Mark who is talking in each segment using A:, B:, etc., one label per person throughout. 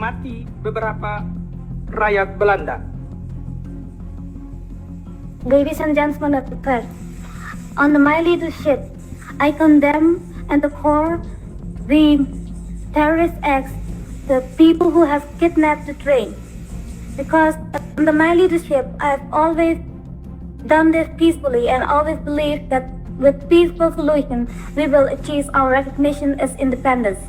A: menikmati beberapa rakyat Belanda.
B: Ladies and gentlemen of the press, under my leadership, I condemn and abhor the terrorist acts, the people who have kidnapped the train. Because under my leadership, I've always done this peacefully and always believed that with peaceful solution, we will achieve our recognition as independence.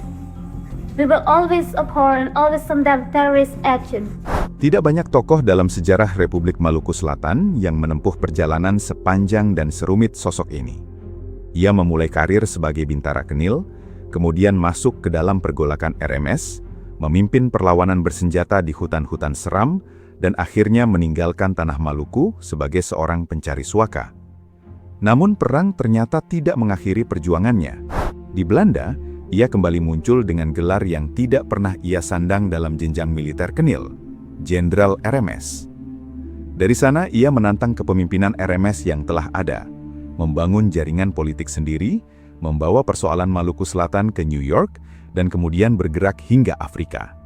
B: We will always abhor and always condemn terrorist action.
C: Tidak banyak tokoh dalam sejarah Republik Maluku Selatan yang menempuh perjalanan sepanjang dan serumit sosok ini. Ia memulai karir sebagai bintara Kenil, kemudian masuk ke dalam pergolakan RMS, memimpin perlawanan bersenjata di hutan-hutan seram, dan akhirnya meninggalkan tanah Maluku sebagai seorang pencari suaka. Namun perang ternyata tidak mengakhiri perjuangannya. Di Belanda, ia kembali muncul dengan gelar yang tidak pernah ia sandang dalam jenjang militer Kenil, Jenderal RMS. Dari sana ia menantang kepemimpinan RMS yang telah ada, membangun jaringan politik sendiri, membawa persoalan Maluku Selatan ke New York, dan kemudian bergerak hingga Afrika.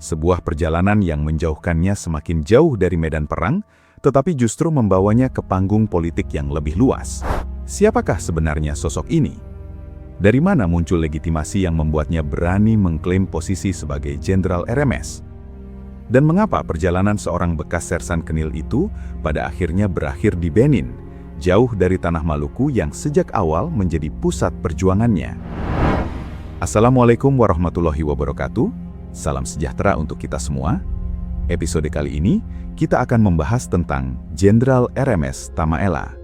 C: Sebuah perjalanan yang menjauhkannya semakin jauh dari medan perang, tetapi justru membawanya ke panggung politik yang lebih luas. Siapakah sebenarnya sosok ini? Dari mana muncul legitimasi yang membuatnya berani mengklaim posisi sebagai Jenderal RMS? Dan mengapa perjalanan seorang bekas sersan Kenil itu pada akhirnya berakhir di Benin, jauh dari tanah Maluku yang sejak awal menjadi pusat perjuangannya? Assalamualaikum warahmatullahi wabarakatuh. Salam sejahtera untuk kita semua. Episode kali ini, kita akan membahas tentang Jenderal RMS Tamaela.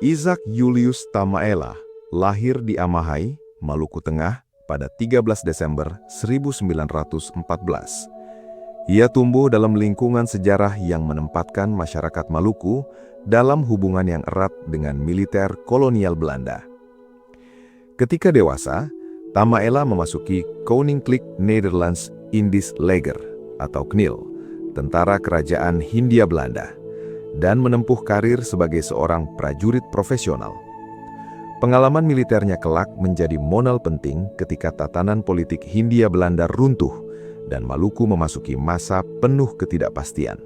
C: Isaac Julius Tamaela lahir di Amahai, Maluku Tengah pada 13 Desember 1914. Ia tumbuh dalam lingkungan sejarah yang menempatkan masyarakat Maluku dalam hubungan yang erat dengan militer kolonial Belanda. Ketika dewasa, Tamaela memasuki Koninklijk Nederlands Indisch Leger atau KNIL, tentara kerajaan Hindia Belanda, dan menempuh karir sebagai seorang prajurit profesional. Pengalaman militernya kelak menjadi modal penting ketika tatanan politik Hindia Belanda runtuh dan Maluku memasuki masa penuh ketidakpastian.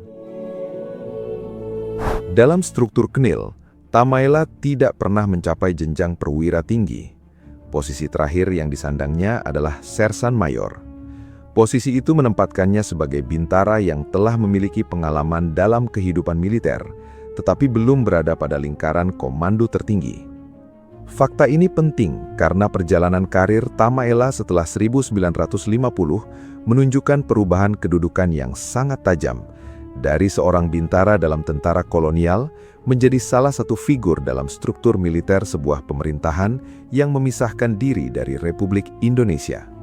C: Dalam struktur KNIL, Tamaela tidak pernah mencapai jenjang perwira tinggi. Posisi terakhir yang disandangnya adalah Sersan Mayor. Posisi itu menempatkannya sebagai bintara yang telah memiliki pengalaman dalam kehidupan militer, tetapi belum berada pada lingkaran komando tertinggi. Fakta ini penting karena perjalanan karir Tamaela setelah 1950 menunjukkan perubahan kedudukan yang sangat tajam, dari seorang bintara dalam tentara kolonial menjadi salah satu figur dalam struktur militer sebuah pemerintahan yang memisahkan diri dari Republik Indonesia.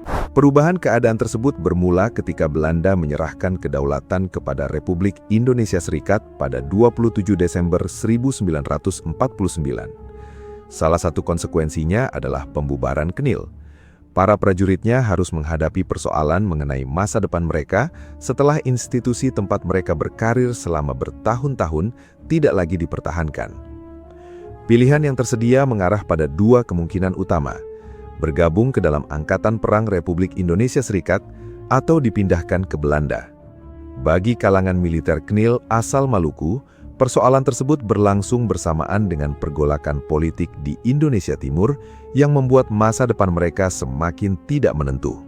C: Perubahan keadaan tersebut bermula ketika Belanda menyerahkan kedaulatan kepada Republik Indonesia Serikat pada 27 Desember 1949. Salah satu konsekuensinya adalah pembubaran KNIL. Para prajuritnya harus menghadapi persoalan mengenai masa depan mereka setelah institusi tempat mereka berkarir selama bertahun-tahun tidak lagi dipertahankan. Pilihan yang tersedia mengarah pada dua kemungkinan utama: bergabung ke dalam Angkatan Perang Republik Indonesia Serikat atau dipindahkan ke Belanda. Bagi kalangan militer KNIL asal Maluku, persoalan tersebut berlangsung bersamaan dengan pergolakan politik di Indonesia Timur yang membuat masa depan mereka semakin tidak menentu.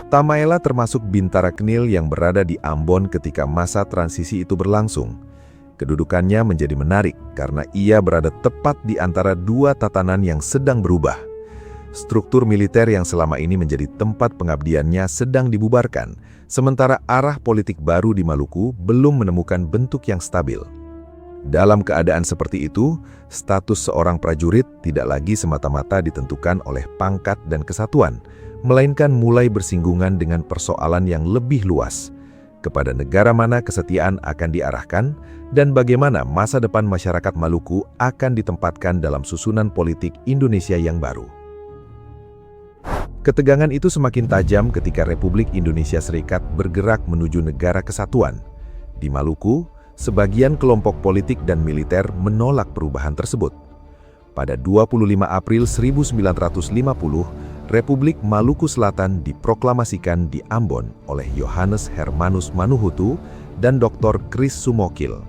C: Tamaela termasuk bintara KNIL yang berada di Ambon ketika masa transisi itu berlangsung. Kedudukannya menjadi menarik karena ia berada tepat di antara dua tatanan yang sedang berubah. Struktur militer yang selama ini menjadi tempat pengabdiannya sedang dibubarkan, sementara arah politik baru di Maluku belum menemukan bentuk yang stabil. Dalam keadaan seperti itu, status seorang prajurit tidak lagi semata-mata ditentukan oleh pangkat dan kesatuan, melainkan mulai bersinggungan dengan persoalan yang lebih luas, kepada negara mana kesetiaan akan diarahkan, dan bagaimana masa depan masyarakat Maluku akan ditempatkan dalam susunan politik Indonesia yang baru. Ketegangan itu semakin tajam ketika Republik Indonesia Serikat bergerak menuju negara kesatuan. Di Maluku, sebagian kelompok politik dan militer menolak perubahan tersebut. Pada 25 April 1950, Republik Maluku Selatan diproklamasikan di Ambon oleh Johannes Hermanus Manuhutu dan Dr. Chris Sumokil.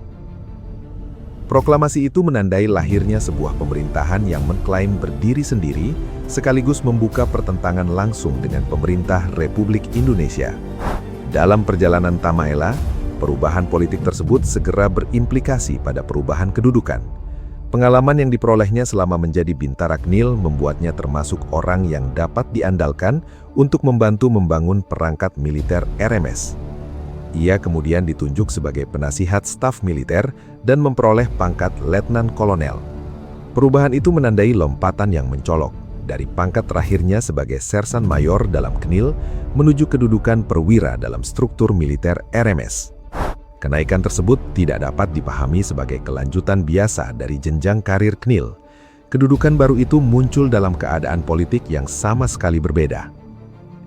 C: Proklamasi itu menandai lahirnya sebuah pemerintahan yang mengklaim berdiri sendiri, sekaligus membuka pertentangan langsung dengan pemerintah Republik Indonesia. Dalam perjalanan Tamaela, perubahan politik tersebut segera berimplikasi pada perubahan kedudukan. Pengalaman yang diperolehnya selama menjadi Bintara Knil membuatnya termasuk orang yang dapat diandalkan untuk membantu membangun perangkat militer RMS. Ia kemudian ditunjuk sebagai penasihat staf militer dan memperoleh pangkat letnan kolonel. Perubahan itu menandai lompatan yang mencolok dari pangkat terakhirnya sebagai sersan mayor dalam Knil menuju kedudukan perwira dalam struktur militer RMS. Kenaikan tersebut tidak dapat dipahami sebagai kelanjutan biasa dari jenjang karir Knil. Kedudukan baru itu muncul dalam keadaan politik yang sama sekali berbeda.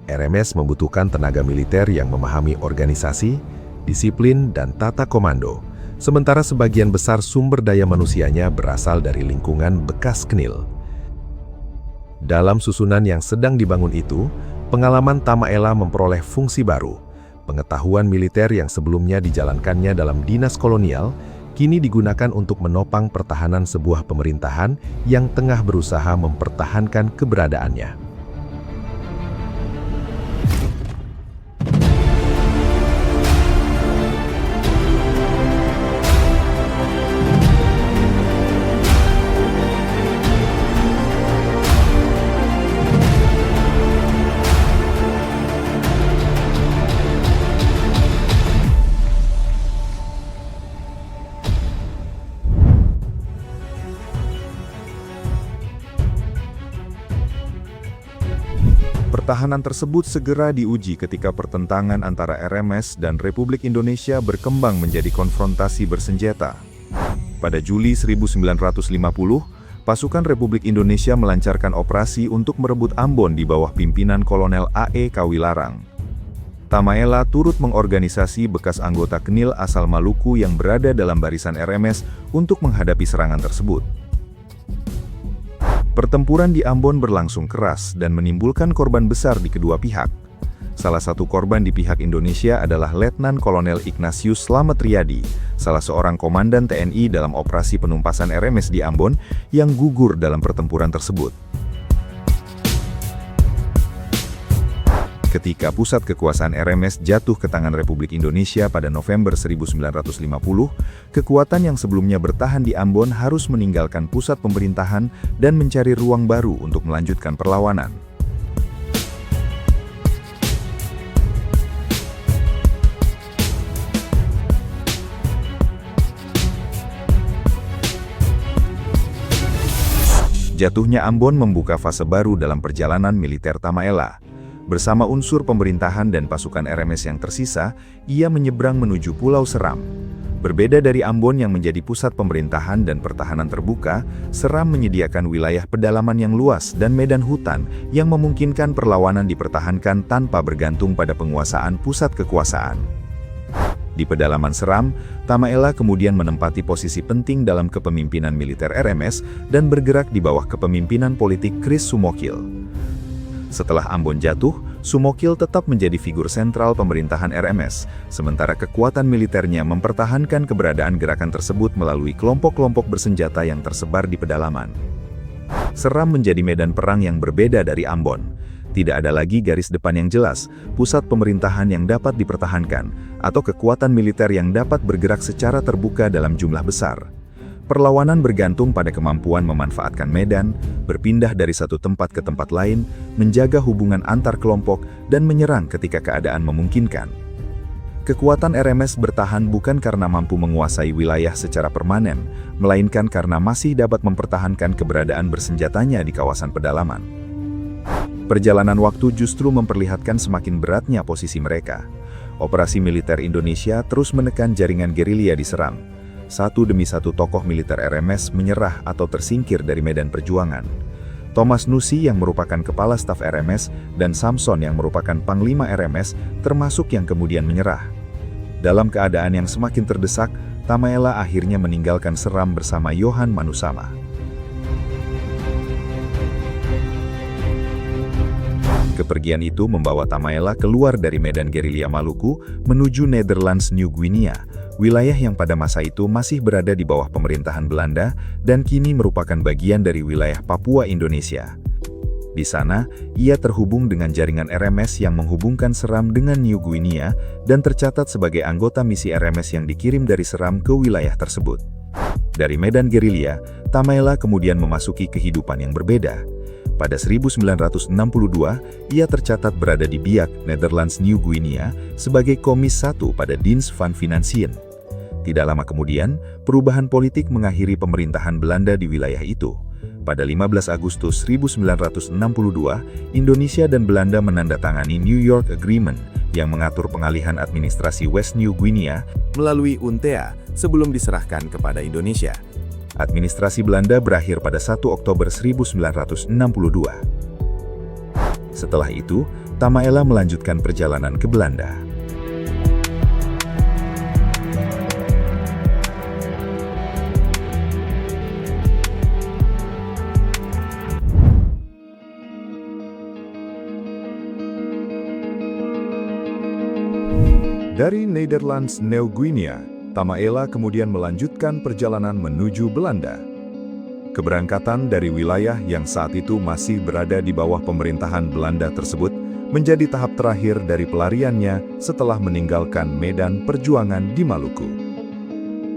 C: RMS membutuhkan tenaga militer yang memahami organisasi, disiplin, dan tata komando, sementara sebagian besar sumber daya manusianya berasal dari lingkungan bekas Knil. Dalam susunan yang sedang dibangun itu, pengalaman Tamaela memperoleh fungsi baru. Pengetahuan militer yang sebelumnya dijalankannya dalam dinas kolonial, kini digunakan untuk menopang pertahanan sebuah pemerintahan yang tengah berusaha mempertahankan keberadaannya.
D: Pertahanan tersebut segera diuji ketika pertentangan antara RMS dan Republik Indonesia berkembang menjadi konfrontasi bersenjata. Pada Juli 1950, pasukan Republik Indonesia melancarkan operasi untuk merebut Ambon di bawah pimpinan Kolonel A.E. Kawilarang. Tamaela turut mengorganisasi bekas anggota Knil asal Maluku yang berada dalam barisan RMS untuk menghadapi serangan tersebut. Pertempuran di Ambon berlangsung keras dan menimbulkan korban besar di kedua pihak. Salah satu korban di pihak Indonesia adalah Letnan Kolonel Ignatius Slamet Riyadi, salah seorang komandan TNI dalam operasi penumpasan RMS di Ambon yang gugur dalam pertempuran tersebut. Ketika pusat kekuasaan RMS jatuh ke tangan Republik Indonesia pada November 1950, kekuatan yang sebelumnya bertahan di Ambon harus meninggalkan pusat pemerintahan dan mencari ruang baru untuk melanjutkan perlawanan. Jatuhnya Ambon membuka fase baru dalam perjalanan militer Tamaela. Bersama unsur pemerintahan dan pasukan RMS yang tersisa, ia menyeberang menuju Pulau Seram. Berbeda dari Ambon yang menjadi pusat pemerintahan dan pertahanan terbuka, Seram menyediakan wilayah pedalaman yang luas dan medan hutan yang memungkinkan perlawanan dipertahankan tanpa bergantung pada penguasaan pusat kekuasaan. Di pedalaman Seram, Tamaela kemudian menempati posisi penting dalam kepemimpinan militer RMS dan bergerak di bawah kepemimpinan politik Chris Sumokil. Setelah Ambon jatuh, Sumokil tetap menjadi figur sentral pemerintahan RMS, sementara kekuatan militernya mempertahankan keberadaan gerakan tersebut melalui kelompok-kelompok bersenjata yang tersebar di pedalaman. Seram menjadi medan perang yang berbeda dari Ambon. Tidak ada lagi garis depan yang jelas, pusat pemerintahan yang dapat dipertahankan, atau kekuatan militer yang dapat bergerak secara terbuka dalam jumlah besar. Perlawanan bergantung pada kemampuan memanfaatkan medan, berpindah dari satu tempat ke tempat lain, menjaga hubungan antar kelompok, dan menyerang ketika keadaan memungkinkan. Kekuatan RMS bertahan bukan karena mampu menguasai wilayah secara permanen, melainkan karena masih dapat mempertahankan keberadaan bersenjatanya di kawasan pedalaman. Perjalanan waktu justru memperlihatkan semakin beratnya posisi mereka. Operasi militer Indonesia terus menekan jaringan gerilya di Seram. Satu demi satu tokoh militer RMS menyerah atau tersingkir dari medan perjuangan. Thomas Nusi yang merupakan kepala staf RMS dan Samson yang merupakan panglima RMS termasuk yang kemudian menyerah. Dalam keadaan yang semakin terdesak, Tamaela akhirnya meninggalkan Seram bersama Yohan Manusama. Kepergian itu membawa Tamaela keluar dari medan gerilya Maluku menuju Netherlands New Guinea, wilayah yang pada masa itu masih berada di bawah pemerintahan Belanda dan kini merupakan bagian dari wilayah Papua Indonesia. Di sana, ia terhubung dengan jaringan RMS yang menghubungkan Seram dengan New Guinea dan tercatat sebagai anggota misi RMS yang dikirim dari Seram ke wilayah tersebut. Dari medan gerilya, Tamaela kemudian memasuki kehidupan yang berbeda. Pada 1962, ia tercatat berada di Biak, Netherlands New Guinea, sebagai Komis 1 pada Dienst van Financiën. Tidak lama kemudian, perubahan politik mengakhiri pemerintahan Belanda di wilayah itu. Pada 15 Agustus 1962, Indonesia dan Belanda menandatangani New York Agreement yang mengatur pengalihan administrasi West New Guinea melalui UNTEA sebelum diserahkan kepada Indonesia. Administrasi Belanda berakhir pada 1 Oktober 1962. Setelah itu, Tamaela melanjutkan perjalanan ke Belanda. Dari Netherlands New Guinea, Tamaela kemudian melanjutkan perjalanan menuju Belanda. Keberangkatan dari wilayah yang saat itu masih berada di bawah pemerintahan Belanda tersebut menjadi tahap terakhir dari pelariannya setelah meninggalkan medan perjuangan di Maluku.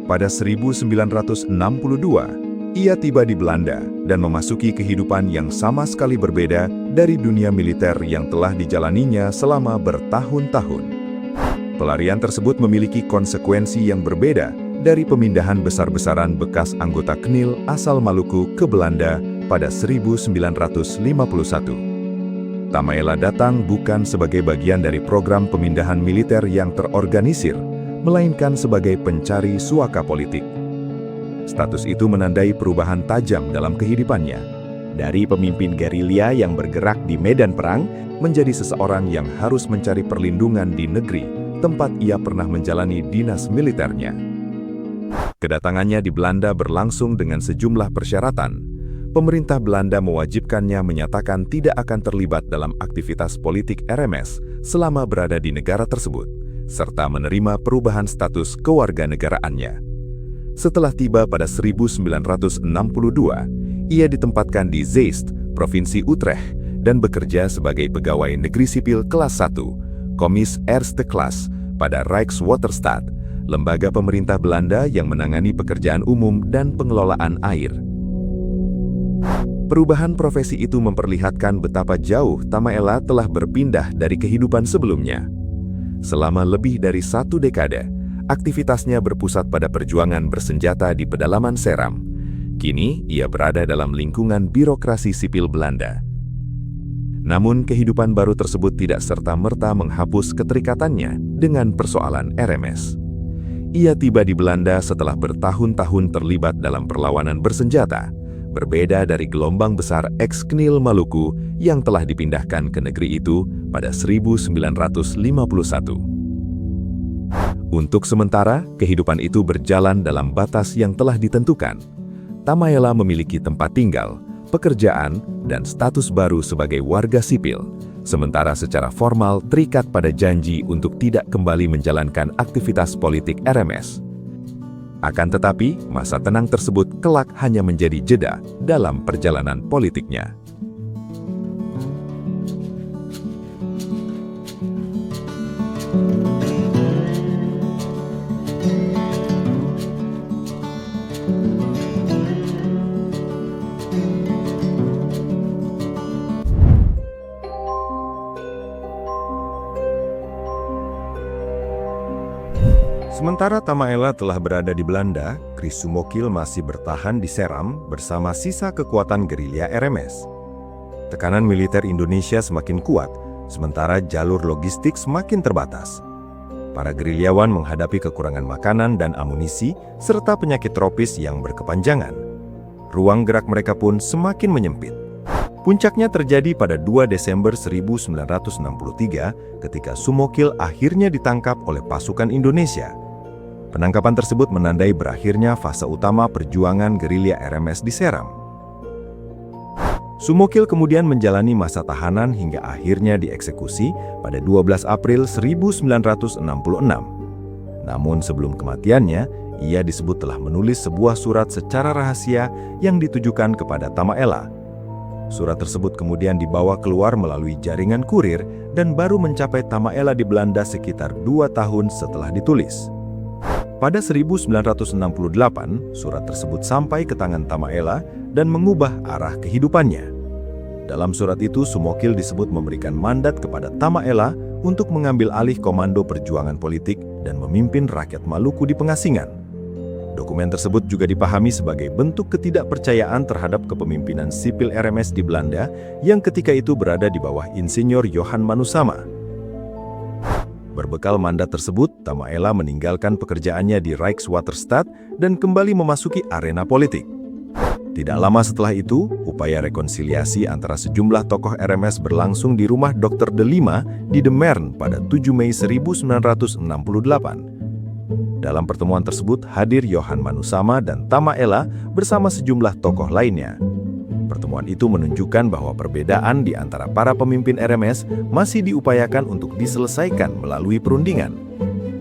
D: Pada 1962, ia tiba di Belanda dan memasuki kehidupan yang sama sekali berbeda dari dunia militer yang telah dijalaninya selama bertahun-tahun. Pelarian tersebut memiliki konsekuensi yang berbeda dari pemindahan besar-besaran bekas anggota KNIL asal Maluku ke Belanda pada 1951. Tamaela datang bukan sebagai bagian dari program pemindahan militer yang terorganisir, melainkan sebagai pencari suaka politik. Status itu menandai perubahan tajam dalam kehidupannya. Dari pemimpin gerilya yang bergerak di medan perang, menjadi seseorang yang harus mencari perlindungan di negeri tempat ia pernah menjalani dinas militernya. Kedatangannya di Belanda berlangsung dengan sejumlah persyaratan. Pemerintah Belanda mewajibkannya menyatakan tidak akan terlibat dalam aktivitas politik RMS selama berada di negara tersebut, serta menerima perubahan status kewarganegaraannya. Setelah tiba pada 1962, ia ditempatkan di Zeist, Provinsi Utrecht, dan bekerja sebagai pegawai negeri sipil kelas 1, Komis Eerste Klas, pada Rijkswaterstaat, lembaga pemerintah Belanda yang menangani pekerjaan umum dan pengelolaan air. Perubahan profesi itu memperlihatkan betapa jauh Tamaela telah berpindah dari kehidupan sebelumnya. Selama lebih dari 1 dekade, aktivitasnya berpusat pada perjuangan bersenjata di pedalaman Seram. Kini, ia berada dalam lingkungan birokrasi sipil Belanda. Namun, kehidupan baru tersebut tidak serta-merta menghapus keterikatannya dengan persoalan RMS. Ia tiba di Belanda setelah bertahun-tahun terlibat dalam perlawanan bersenjata, berbeda dari gelombang besar ex-KNIL Maluku yang telah dipindahkan ke negeri itu pada 1951. Untuk sementara, kehidupan itu berjalan dalam batas yang telah ditentukan. Tamaela memiliki tempat tinggal, pekerjaan, dan status baru sebagai warga sipil, sementara secara formal terikat pada janji untuk tidak kembali menjalankan aktivitas politik RMS. Akan tetapi, masa tenang tersebut kelak hanya menjadi jeda dalam perjalanan politiknya. Sementara Tamaela telah berada di Belanda, Chris Sumokil masih bertahan di Seram bersama sisa kekuatan gerilya RMS. Tekanan militer Indonesia semakin kuat, sementara jalur logistik semakin terbatas. Para gerilyawan menghadapi kekurangan makanan dan amunisi, serta penyakit tropis yang berkepanjangan. Ruang gerak mereka pun semakin menyempit. Puncaknya terjadi pada 2 Desember 1963 ketika Sumokil akhirnya ditangkap oleh pasukan Indonesia. Penangkapan tersebut menandai berakhirnya fase utama perjuangan gerilya RMS di Seram. Sumokil kemudian menjalani masa tahanan hingga akhirnya dieksekusi pada 12 April 1966. Namun sebelum kematiannya, ia disebut telah menulis sebuah surat secara rahasia yang ditujukan kepada Tamaela. Surat tersebut kemudian dibawa keluar melalui jaringan kurir dan baru mencapai Tamaela di Belanda sekitar 2 tahun setelah ditulis. Pada 1968, surat tersebut sampai ke tangan Tamaela dan mengubah arah kehidupannya. Dalam surat itu, Sumokil disebut memberikan mandat kepada Tamaela untuk mengambil alih komando perjuangan politik dan memimpin rakyat Maluku di pengasingan. Dokumen tersebut juga dipahami sebagai bentuk ketidakpercayaan terhadap kepemimpinan sipil RMS di Belanda yang ketika itu berada di bawah Insinyur Johan Manusama. Berbekal mandat tersebut, Tamaela meninggalkan pekerjaannya di Rijkswaterstaat dan kembali memasuki arena politik. Tidak lama setelah itu, upaya rekonsiliasi antara sejumlah tokoh RMS berlangsung di rumah Dr. De Lima di De Meern pada 7 Mei 1968. Dalam pertemuan tersebut hadir Johan Manusama dan Tamaela bersama sejumlah tokoh lainnya. Pertemuan itu menunjukkan bahwa perbedaan di antara para pemimpin RMS masih diupayakan untuk diselesaikan melalui perundingan.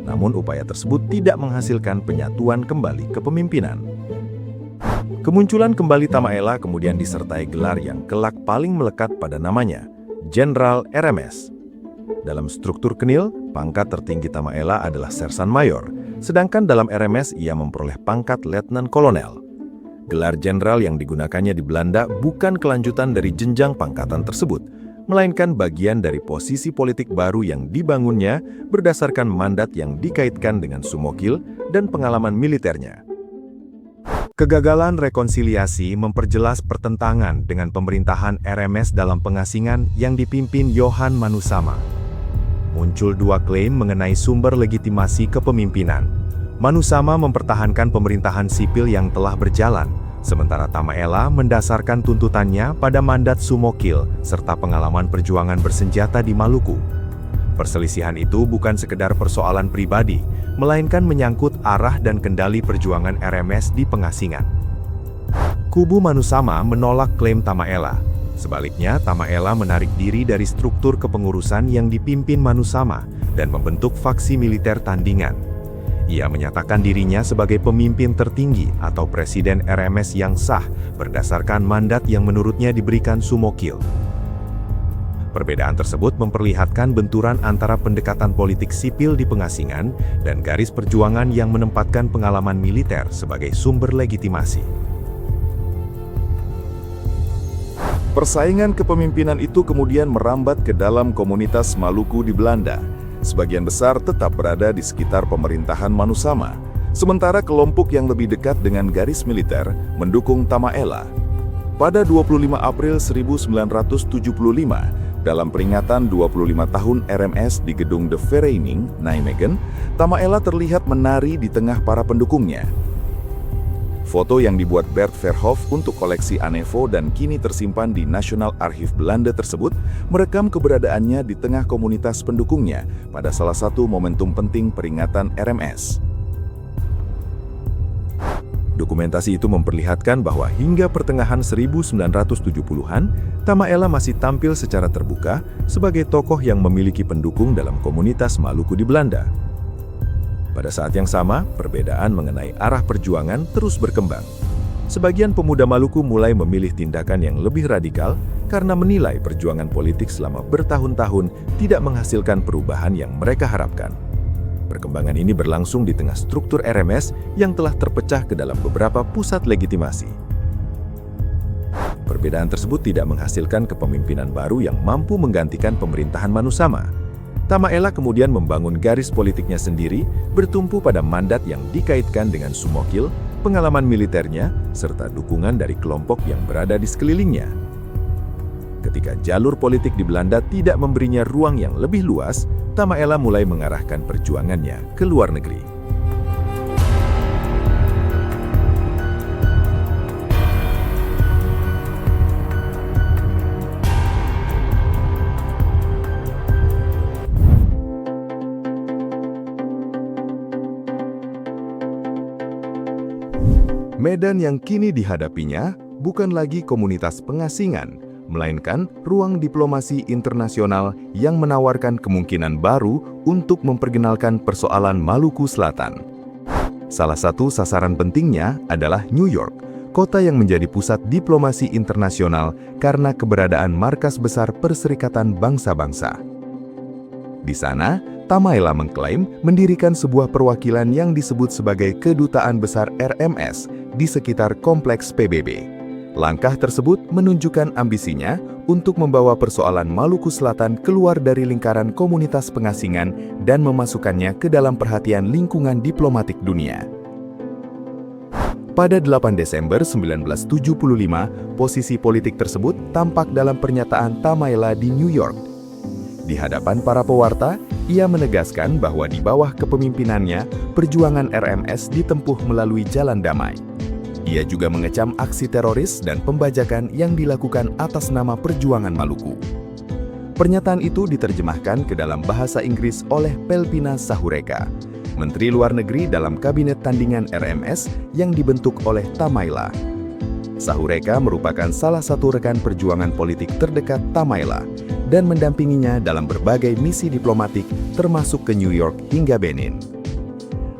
D: Namun upaya tersebut tidak menghasilkan penyatuan kembali kepemimpinan. Kemunculan kembali Tamaela kemudian disertai gelar yang kelak paling melekat pada namanya, Jenderal RMS. Dalam struktur Knil, pangkat tertinggi Tamaela adalah Sersan Mayor, sedangkan dalam RMS ia memperoleh pangkat Letnan Kolonel. Gelar jenderal yang digunakannya di Belanda bukan kelanjutan dari jenjang pangkatan tersebut, melainkan bagian dari posisi politik baru yang dibangunnya berdasarkan mandat yang dikaitkan dengan Sumokil dan pengalaman militernya. Kegagalan rekonsiliasi memperjelas pertentangan dengan pemerintahan RMS dalam pengasingan yang dipimpin Johan Manusama. Muncul dua klaim mengenai sumber legitimasi kepemimpinan. Manusama mempertahankan pemerintahan sipil yang telah berjalan, sementara Tamaela mendasarkan tuntutannya pada mandat Sumokil serta pengalaman perjuangan bersenjata di Maluku. Perselisihan itu bukan sekedar persoalan pribadi, melainkan menyangkut arah dan kendali perjuangan RMS di pengasingan. Kubu Manusama menolak klaim Tamaela. Sebaliknya, Tamaela menarik diri dari struktur kepengurusan yang dipimpin Manusama dan membentuk faksi militer tandingan. Ia menyatakan dirinya sebagai pemimpin tertinggi atau presiden RMS yang sah berdasarkan mandat yang menurutnya diberikan Sumokil. Perbedaan tersebut memperlihatkan benturan antara pendekatan politik sipil di pengasingan dan garis perjuangan yang menempatkan pengalaman militer sebagai sumber legitimasi. Persaingan kepemimpinan itu kemudian merambat ke dalam komunitas Maluku di Belanda. Sebagian besar tetap berada di sekitar pemerintahan Manusama, sementara kelompok yang lebih dekat dengan garis militer mendukung Tamaela. Pada 25 April 1975, dalam peringatan 25 tahun RMS di gedung De Vereniging, Nijmegen, Tamaela terlihat menari di tengah para pendukungnya. Foto yang dibuat Bert Verhoef untuk koleksi Anevo dan kini tersimpan di National Archive Belanda tersebut merekam keberadaannya di tengah komunitas pendukungnya pada salah satu momentum penting peringatan RMS. Dokumentasi itu memperlihatkan bahwa hingga pertengahan 1970-an, Tamaela masih tampil secara terbuka sebagai tokoh yang memiliki pendukung dalam komunitas Maluku di Belanda. Pada saat yang sama, perbedaan mengenai arah perjuangan terus berkembang. Sebagian pemuda Maluku mulai memilih tindakan yang lebih radikal karena menilai perjuangan politik selama bertahun-tahun tidak menghasilkan perubahan yang mereka harapkan. Perkembangan ini berlangsung di tengah struktur RMS yang telah terpecah ke dalam beberapa pusat legitimasi. Perbedaan tersebut tidak menghasilkan kepemimpinan baru yang mampu menggantikan pemerintahan Manusama. Tamaela kemudian membangun garis politiknya sendiri, bertumpu pada mandat yang dikaitkan dengan Sumokil, pengalaman militernya, serta dukungan dari kelompok yang berada di sekelilingnya. Ketika jalur politik di Belanda tidak memberinya ruang yang lebih luas, Tamaela mulai mengarahkan perjuangannya ke luar negeri. Medan yang kini dihadapinya bukan lagi komunitas pengasingan, melainkan ruang diplomasi internasional yang menawarkan kemungkinan baru untuk memperkenalkan persoalan Maluku Selatan. Salah satu sasaran pentingnya adalah New York, kota yang menjadi pusat diplomasi internasional karena keberadaan markas besar Perserikatan Bangsa-Bangsa. Di sana, Tamaela mengklaim mendirikan sebuah perwakilan yang disebut sebagai Kedutaan Besar RMS di sekitar kompleks PBB. Langkah tersebut menunjukkan ambisinya untuk membawa persoalan Maluku Selatan keluar dari lingkaran komunitas pengasingan dan memasukkannya ke dalam perhatian lingkungan diplomatik dunia. Pada 8 Desember 1975, posisi politik tersebut tampak dalam pernyataan Tamaela di New York. Di hadapan para pewarta, ia menegaskan bahwa di bawah kepemimpinannya, perjuangan RMS ditempuh melalui jalan damai. Ia juga mengecam aksi teroris dan pembajakan yang dilakukan atas nama perjuangan Maluku. Pernyataan itu diterjemahkan ke dalam bahasa Inggris oleh Pelpina Sahureka, Menteri Luar Negeri dalam Kabinet Tandingan RMS yang dibentuk oleh Tamaela. Sahureka merupakan salah satu rekan perjuangan politik terdekat Tamaela dan mendampinginya dalam berbagai misi diplomatik termasuk ke New York hingga Benin.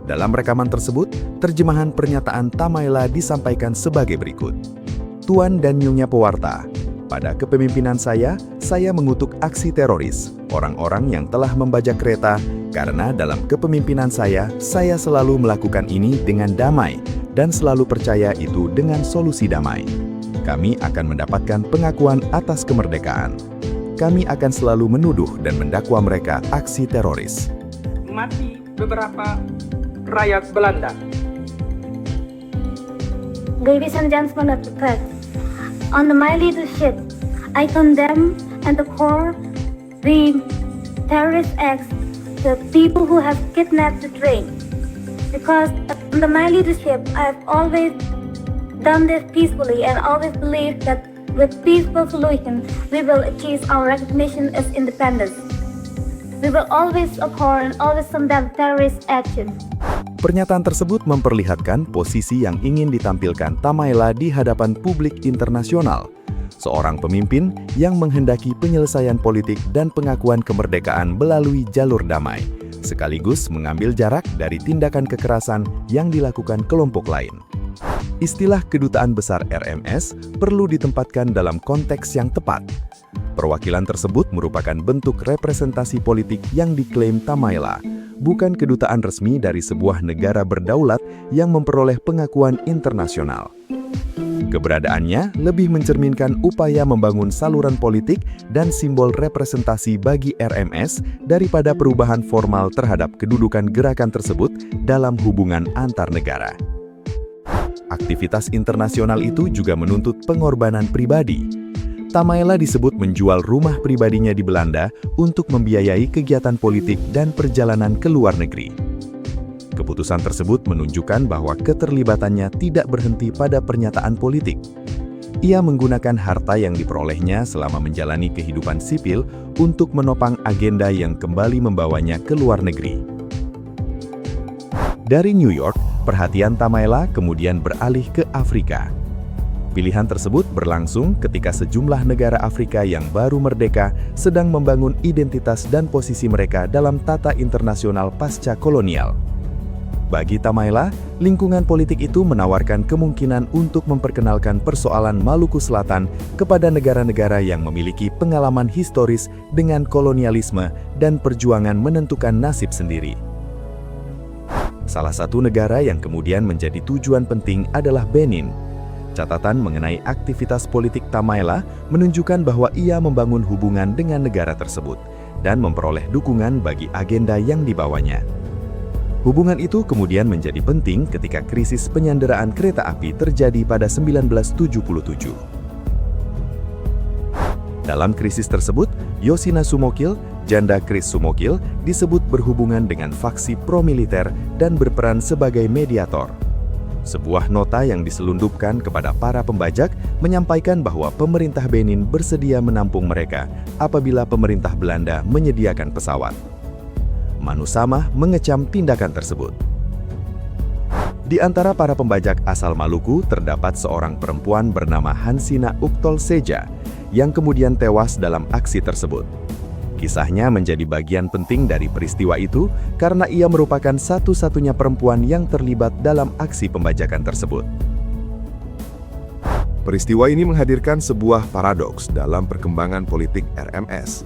D: Dalam rekaman tersebut, terjemahan pernyataan Tamaela disampaikan sebagai berikut. Tuan dan Nyonya Pewarta, pada kepemimpinan saya mengutuk aksi teroris, orang-orang yang telah membajak kereta, karena dalam kepemimpinan saya selalu melakukan ini dengan damai dan selalu percaya itu dengan solusi damai. Kami akan mendapatkan pengakuan atas kemerdekaan. Kami akan selalu menuduh dan mendakwa mereka aksi teroris.
A: Mati beberapa rakyat Belanda.
B: Ladies and gentlemen of the press, under my leadership, I condemn and abhor the terrorist acts, the people who have kidnapped the train. Because under my leadership, I've always done this peacefully and always believed that with peaceful solutions, we will achieve our recognition as independence. We will always abhor and always condemn terrorist actions.
D: Pernyataan tersebut memperlihatkan posisi yang ingin ditampilkan Tamaela di hadapan publik internasional. Seorang pemimpin yang menghendaki penyelesaian politik dan pengakuan kemerdekaan melalui jalur damai, sekaligus mengambil jarak dari tindakan kekerasan yang dilakukan kelompok lain. Istilah Kedutaan Besar RMS perlu ditempatkan dalam konteks yang tepat. Perwakilan tersebut merupakan bentuk representasi politik yang diklaim Tamaela, bukan kedutaan resmi dari sebuah negara berdaulat yang memperoleh pengakuan internasional. Keberadaannya lebih mencerminkan upaya membangun saluran politik dan simbol representasi bagi RMS daripada perubahan formal terhadap kedudukan gerakan tersebut dalam hubungan antar negara. Aktivitas internasional itu juga menuntut pengorbanan pribadi. Tamaela disebut menjual rumah pribadinya di Belanda untuk membiayai kegiatan politik dan perjalanan ke luar negeri. Keputusan tersebut menunjukkan bahwa keterlibatannya tidak berhenti pada pernyataan politik. Ia menggunakan harta yang diperolehnya selama menjalani kehidupan sipil untuk menopang agenda yang kembali membawanya ke luar negeri. Dari New York, perhatian Tamaela kemudian beralih ke Afrika. Pilihan tersebut berlangsung ketika sejumlah negara Afrika yang baru merdeka sedang membangun identitas dan posisi mereka dalam tata internasional pasca kolonial. Bagi Tamaela, lingkungan politik itu menawarkan kemungkinan untuk memperkenalkan persoalan Maluku Selatan kepada negara-negara yang memiliki pengalaman historis dengan kolonialisme dan perjuangan menentukan nasib sendiri. Salah satu negara yang kemudian menjadi tujuan penting adalah Benin. Catatan mengenai aktivitas politik Tamaela menunjukkan bahwa ia membangun hubungan dengan negara tersebut dan memperoleh dukungan bagi agenda yang dibawanya. Hubungan itu kemudian menjadi penting ketika krisis penyanderaan kereta api terjadi pada 1977. Dalam krisis tersebut, Yosina Sumokil, janda Chris Sumokil, disebut berhubungan dengan faksi pro-militer dan berperan sebagai mediator. Sebuah nota yang diselundupkan kepada para pembajak menyampaikan bahwa pemerintah Benin bersedia menampung mereka apabila pemerintah Belanda menyediakan pesawat. Manusama mengecam tindakan tersebut. Di antara para pembajak asal Maluku terdapat seorang perempuan bernama Hansina Uktol Seja yang kemudian tewas dalam aksi tersebut. Kisahnya menjadi bagian penting dari peristiwa itu karena ia merupakan satu-satunya perempuan yang terlibat dalam aksi pembajakan tersebut. Peristiwa ini menghadirkan sebuah paradoks dalam perkembangan politik RMS.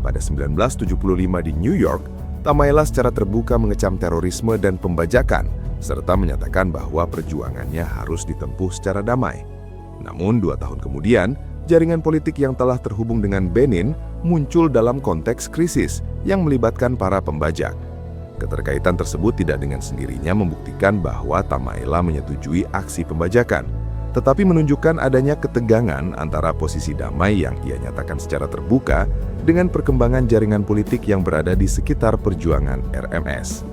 D: Pada 1975 di New York, Tamaela secara terbuka mengecam terorisme dan pembajakan, serta menyatakan bahwa perjuangannya harus ditempuh secara damai. Namun 2 tahun kemudian, jaringan politik yang telah terhubung dengan Benin muncul dalam konteks krisis yang melibatkan para pembajak. Keterkaitan tersebut tidak dengan sendirinya membuktikan bahwa Tamaela menyetujui aksi pembajakan, tetapi menunjukkan adanya ketegangan antara posisi damai yang ia nyatakan secara terbuka dengan perkembangan jaringan politik yang berada di sekitar perjuangan RMS.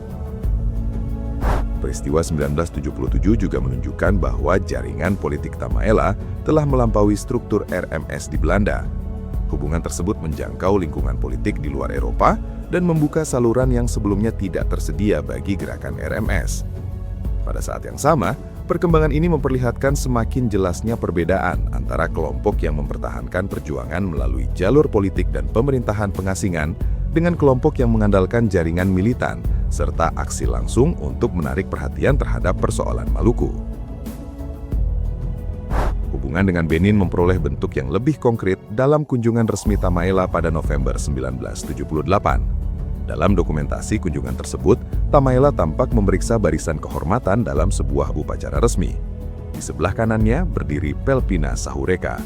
D: Peristiwa 1977 juga menunjukkan bahwa jaringan politik Tamaela telah melampaui struktur RMS di Belanda. Hubungan tersebut menjangkau lingkungan politik di luar Eropa dan membuka saluran yang sebelumnya tidak tersedia bagi gerakan RMS. Pada saat yang sama, perkembangan ini memperlihatkan semakin jelasnya perbedaan antara kelompok yang mempertahankan perjuangan melalui jalur politik dan pemerintahan pengasingan dengan kelompok yang mengandalkan jaringan militan serta aksi langsung untuk menarik perhatian terhadap persoalan Maluku. Hubungan dengan Benin memperoleh bentuk yang lebih konkret dalam kunjungan resmi Tamaela pada November 1978. Dalam dokumentasi kunjungan tersebut, Tamaela tampak memeriksa barisan kehormatan dalam sebuah upacara resmi. Di sebelah kanannya berdiri Pelpina Sahureka.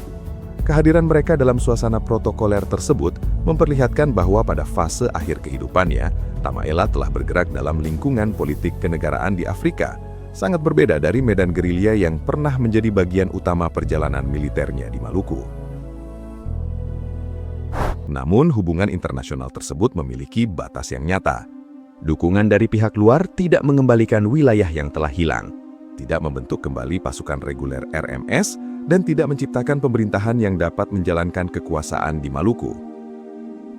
D: Kehadiran mereka dalam suasana protokoler tersebut memperlihatkan bahwa pada fase akhir kehidupannya, Tamaela telah bergerak dalam lingkungan politik kenegaraan di Afrika, sangat berbeda dari medan gerilya yang pernah menjadi bagian utama perjalanan militernya di Maluku. Namun, hubungan internasional tersebut memiliki batas yang nyata. Dukungan dari pihak luar tidak mengembalikan wilayah yang telah hilang, tidak membentuk kembali pasukan reguler RMS, dan tidak menciptakan pemerintahan yang dapat menjalankan kekuasaan di Maluku.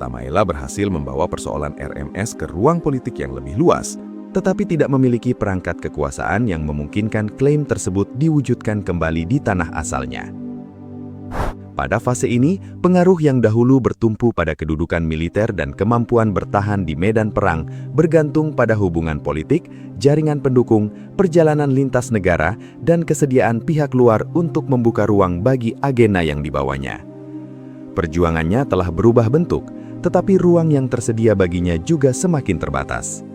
D: Tamaela berhasil membawa persoalan RMS ke ruang politik yang lebih luas, tetapi tidak memiliki perangkat kekuasaan yang memungkinkan klaim tersebut diwujudkan kembali di tanah asalnya. Pada fase ini, pengaruh yang dahulu bertumpu pada kedudukan militer dan kemampuan bertahan di medan perang bergantung pada hubungan politik, jaringan pendukung, perjalanan lintas negara, dan kesediaan pihak luar untuk membuka ruang bagi agenda yang dibawanya. Perjuangannya telah berubah bentuk, tetapi ruang yang tersedia baginya juga semakin terbatas.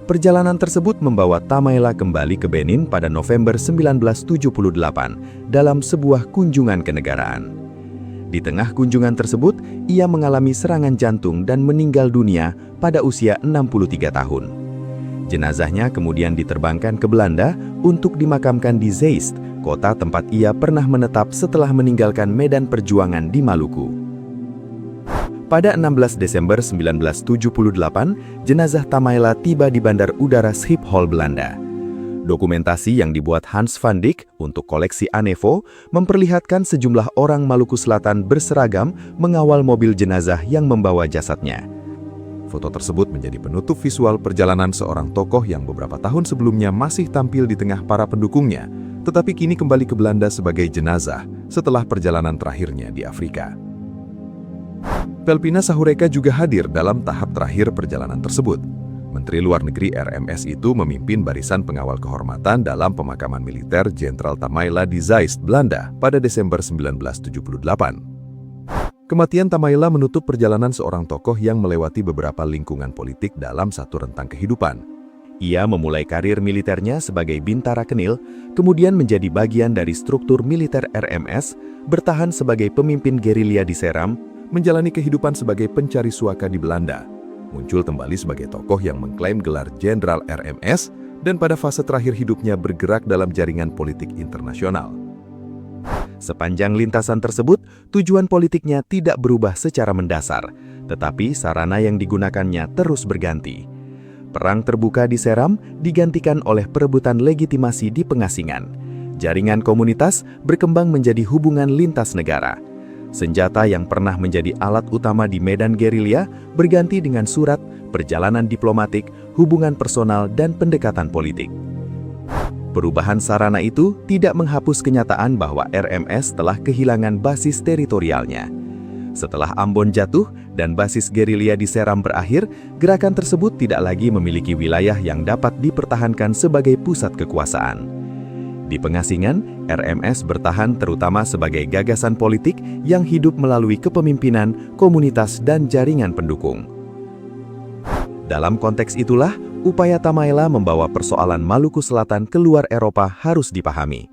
D: Perjalanan tersebut membawa Tamaela kembali ke Benin pada November 1978 dalam sebuah kunjungan kenegaraan. Di tengah kunjungan tersebut, ia mengalami serangan jantung dan meninggal dunia pada usia 63 tahun. Jenazahnya kemudian diterbangkan ke Belanda untuk dimakamkan di Zeist, kota tempat ia pernah menetap setelah meninggalkan medan perjuangan di Maluku. Pada 16 Desember 1978, jenazah Tamaela tiba di Bandar Udara Schiphol, Belanda. Dokumentasi yang dibuat Hans van Dyck untuk koleksi Anevo memperlihatkan sejumlah orang Maluku Selatan berseragam mengawal mobil jenazah yang membawa jasadnya. Foto tersebut menjadi penutup visual perjalanan seorang tokoh yang beberapa tahun sebelumnya masih tampil di tengah para pendukungnya, tetapi kini kembali ke Belanda sebagai jenazah setelah perjalanan terakhirnya di Afrika. Pelpina Sahureka juga hadir dalam tahap terakhir perjalanan tersebut. Menteri Luar Negeri RMS itu memimpin barisan pengawal kehormatan dalam pemakaman militer Jenderal Tamaela di Zeist, Belanda pada Desember 1978. Kematian Tamaela menutup perjalanan seorang tokoh yang melewati beberapa lingkungan politik dalam satu rentang kehidupan. Ia memulai karir militernya sebagai Bintara Kenil, kemudian menjadi bagian dari struktur militer RMS, bertahan sebagai pemimpin gerilya di Seram, menjalani kehidupan sebagai pencari suaka di Belanda, muncul kembali sebagai tokoh yang mengklaim gelar Jenderal RMS, dan pada fase terakhir hidupnya bergerak dalam jaringan politik internasional. Sepanjang lintasan tersebut, tujuan politiknya tidak berubah secara mendasar, tetapi sarana yang digunakannya terus berganti. Perang terbuka di Seram digantikan oleh perebutan legitimasi di pengasingan. Jaringan komunitas berkembang menjadi hubungan lintas negara. Senjata yang pernah menjadi alat utama di medan gerilya berganti dengan surat, perjalanan diplomatik, hubungan personal, dan pendekatan politik. Perubahan sarana itu tidak menghapus kenyataan bahwa RMS telah kehilangan basis teritorialnya. Setelah Ambon jatuh dan basis gerilya di Seram berakhir, gerakan tersebut tidak lagi memiliki wilayah yang dapat dipertahankan sebagai pusat kekuasaan. Di Pengasingan, RMS bertahan terutama sebagai gagasan politik yang hidup melalui kepemimpinan, komunitas, dan jaringan pendukung. Dalam konteks itulah, upaya Tamaela membawa persoalan Maluku Selatan keluar Eropa harus dipahami.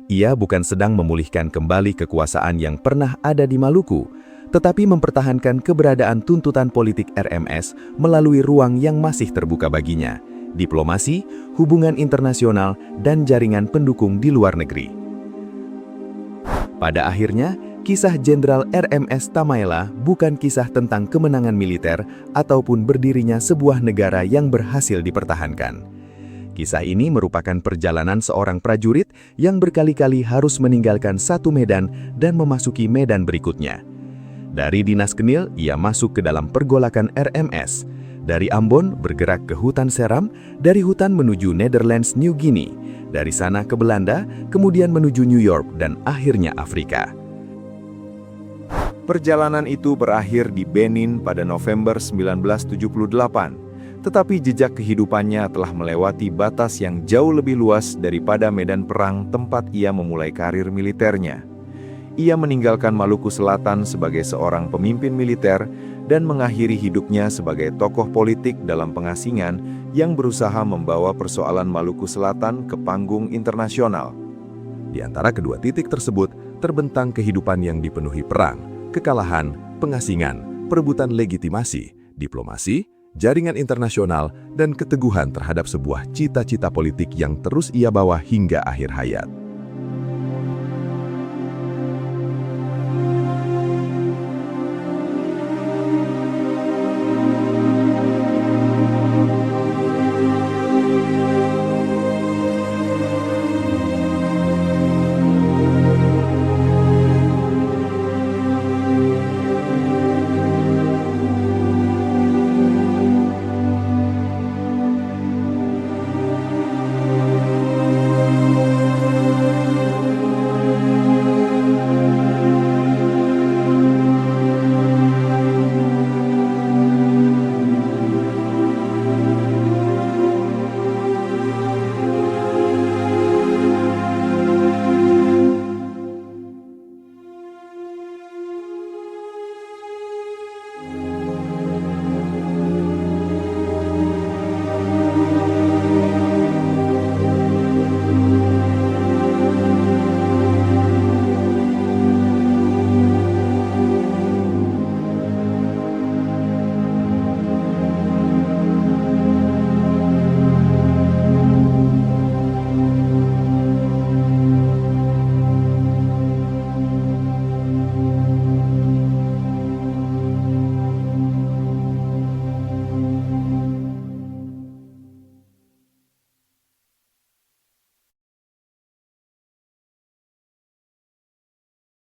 D: Ia bukan sedang memulihkan kembali kekuasaan yang pernah ada di Maluku, tetapi mempertahankan keberadaan tuntutan politik RMS melalui ruang yang masih terbuka baginya, diplomasi, hubungan internasional, dan jaringan pendukung di luar negeri. Pada akhirnya, kisah Jenderal RMS Tamaela bukan kisah tentang kemenangan militer ataupun berdirinya sebuah negara yang berhasil dipertahankan. Kisah ini merupakan perjalanan seorang prajurit yang berkali-kali harus meninggalkan satu medan dan memasuki medan berikutnya. Dari Dinas Kenil, ia masuk ke dalam pergolakan RMS. Dari Ambon, bergerak ke hutan Seram, dari hutan menuju Netherlands New Guinea, dari sana ke Belanda, kemudian menuju New York, dan akhirnya Afrika.
C: Perjalanan itu berakhir di Benin pada November 1978, tetapi jejak kehidupannya telah melewati batas yang jauh lebih luas daripada medan perang tempat ia memulai karir militernya. Ia meninggalkan Maluku Selatan sebagai seorang pemimpin militer dan mengakhiri hidupnya sebagai tokoh politik dalam Pengasingan yang berusaha membawa persoalan Maluku Selatan ke panggung internasional. Di antara kedua titik tersebut, terbentang kehidupan yang dipenuhi perang, kekalahan, pengasingan, perebutan legitimasi, diplomasi, jaringan internasional, dan keteguhan terhadap sebuah cita-cita politik yang terus ia bawa hingga akhir hayat.